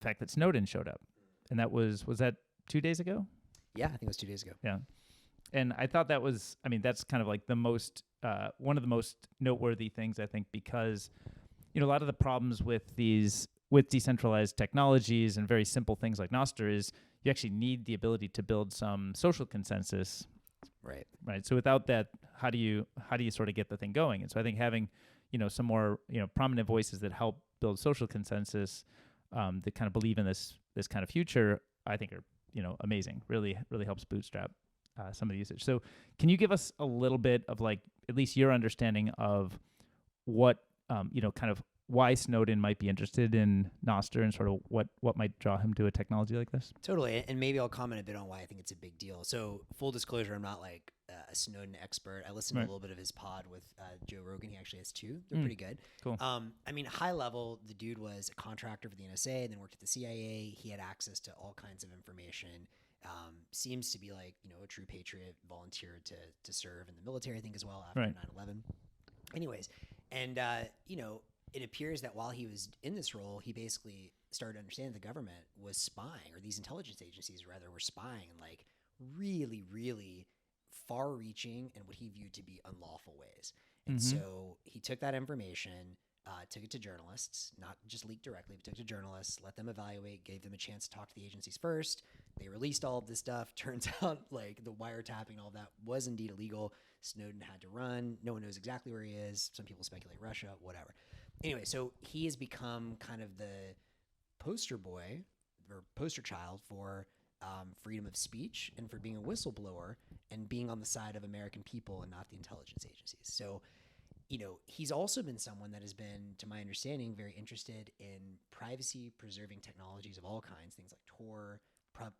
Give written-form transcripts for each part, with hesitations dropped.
fact that Snowden showed up. And that was that 2 days ago? Yeah, I think it was 2 days ago. Yeah. And I thought that was, I mean, that's kind of like the most, one of the most noteworthy things, I think, because, a lot of the problems with decentralized technologies and very simple things like Nostr is you actually need the ability to build some social consensus. Right. Right. So without that, how do you sort of get the thing going? And so I think having, some more, prominent voices that help build social consensus, that kind of believe in this kind of future, I think are, amazing. Really, really helps bootstrap some of the usage. So can you give us a little bit of like at least your understanding of what kind of why Snowden might be interested in Nostr and sort of what might draw him to a technology like this? Totally. And maybe I'll comment a bit on why I think it's a big deal. So full disclosure, I'm not like a Snowden expert. I listened to a little bit of his pod with Joe Rogan. He actually has 2. They're pretty good. Cool. I mean, high level, the dude was a contractor for the NSA and then worked at the CIA. He had access to all kinds of information. Seems to be like, a true patriot, volunteered to serve in the military, I think, as well after 9/11. Anyways, and, it appears that while he was in this role, he basically started to understand the government was spying, or these intelligence agencies rather were spying in like really, really far-reaching and what he viewed to be unlawful ways. And so he took that information, took it to journalists, not just leaked directly, but took it to journalists, let them evaluate, gave them a chance to talk to the agencies first. They released all of this stuff. Turns out like the wiretapping, all of that was indeed illegal. Snowden had to run. No one knows exactly where he is. Some people speculate Russia, whatever. Anyway, so he has become kind of the poster boy or poster child for freedom of speech and for being a whistleblower and being on the side of American people and not the intelligence agencies. So, he's also been someone that has been, to my understanding, very interested in privacy-preserving technologies of all kinds, things like Tor,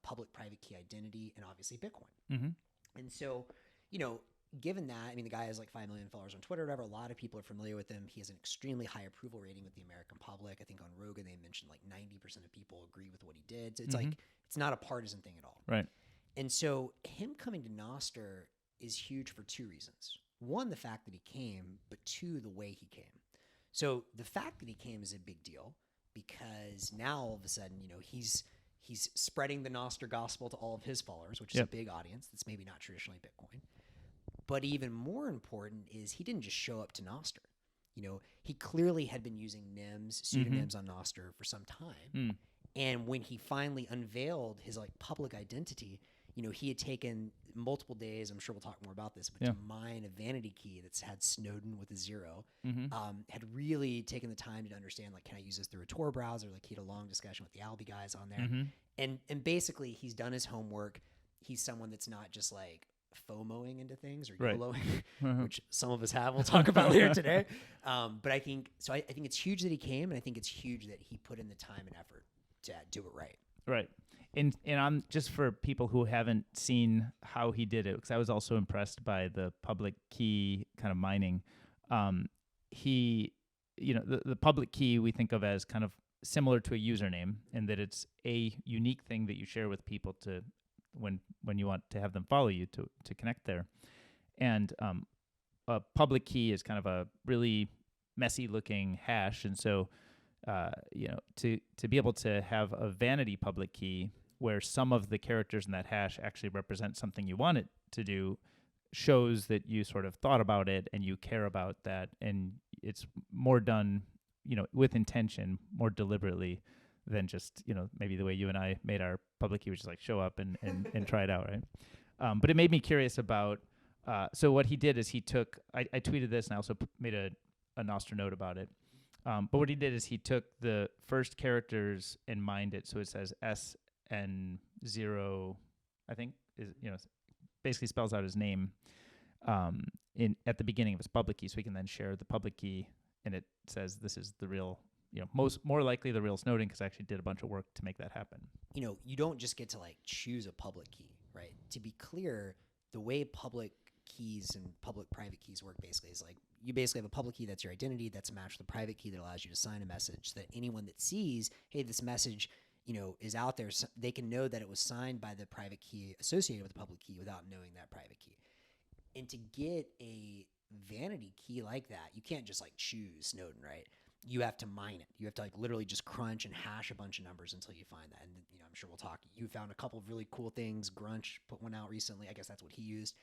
public-private key identity, and obviously Bitcoin. And so, given that, I mean, the guy has like 5 million followers on Twitter or whatever. A lot of people are familiar with him. He has an extremely high approval rating with the American public. I think on Rogan, they mentioned like 90% of people agree with what he did. So it's like, it's not a partisan thing at all. Right. And so him coming to Nostr is huge for 2 reasons. One, the fact that he came, but 2, the way he came. So the fact that he came is a big deal because now all of a sudden, he's spreading the Nostr gospel to all of his followers, which is a big audience that's maybe not traditionally Bitcoin. But even more important is he didn't just show up to Nostr. He clearly had been using pseudonyms on Nostr for some time. And when he finally unveiled his like public identity, he had taken multiple days, I'm sure we'll talk more about this, but to mine a vanity key that's had Snowden with a 0, had really taken the time to understand, like, can I use this through a Tor browser? Like, he had a long discussion with the Albi guys on there. And basically, he's done his homework. He's someone that's not just, like, FOMOing into things or YOLOing, which some of us have. We'll talk about later today. But I think it's huge that he came, and I think it's huge that he put in the time and effort to do it right. Right. And I'm just for people who haven't seen how he did it, because I was also impressed by the public key kind of mining. The public key we think of as kind of similar to a username in that it's a unique thing that you share with people to when you want to have them follow you to connect there. And a public key is kind of a really messy looking hash. And so, to be able to have a vanity public key where some of the characters in that hash actually represent something you want it to do shows that you sort of thought about it and you care about that. And it's more done, with intention, more deliberately than just, maybe the way you and I made our public key, which is like show up and try it out, right? But it made me curious about, so what he did is he took, I tweeted this and I also made a Nostr note about it. But what he did is he took the first characters and mined it. So it says SN0, I think, is basically spells out his name at the beginning of his public key. So he can then share the public key, and it says this is the real, more likely the real Snowden, because I actually did a bunch of work to make that happen. You don't just get to like choose a public key, right? To be clear, the way public keys and public-private keys work basically is like you basically have a public key that's your identity that's matched with a private key that allows you to sign a message that anyone that sees, hey, this message, is out there, so they can know that it was signed by the private key associated with the public key without knowing that private key. And to get a vanity key like that, you can't just like choose Snowden, right? you have to mine it. You have to like literally just crunch and hash a bunch of numbers until you find that. And I'm sure we'll talk. You found a couple of really cool things. Grunch put one out recently. I guess that's what he used.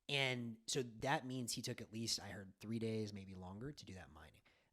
And so that means he took at least, I heard, 3 days, maybe longer, to do that mining.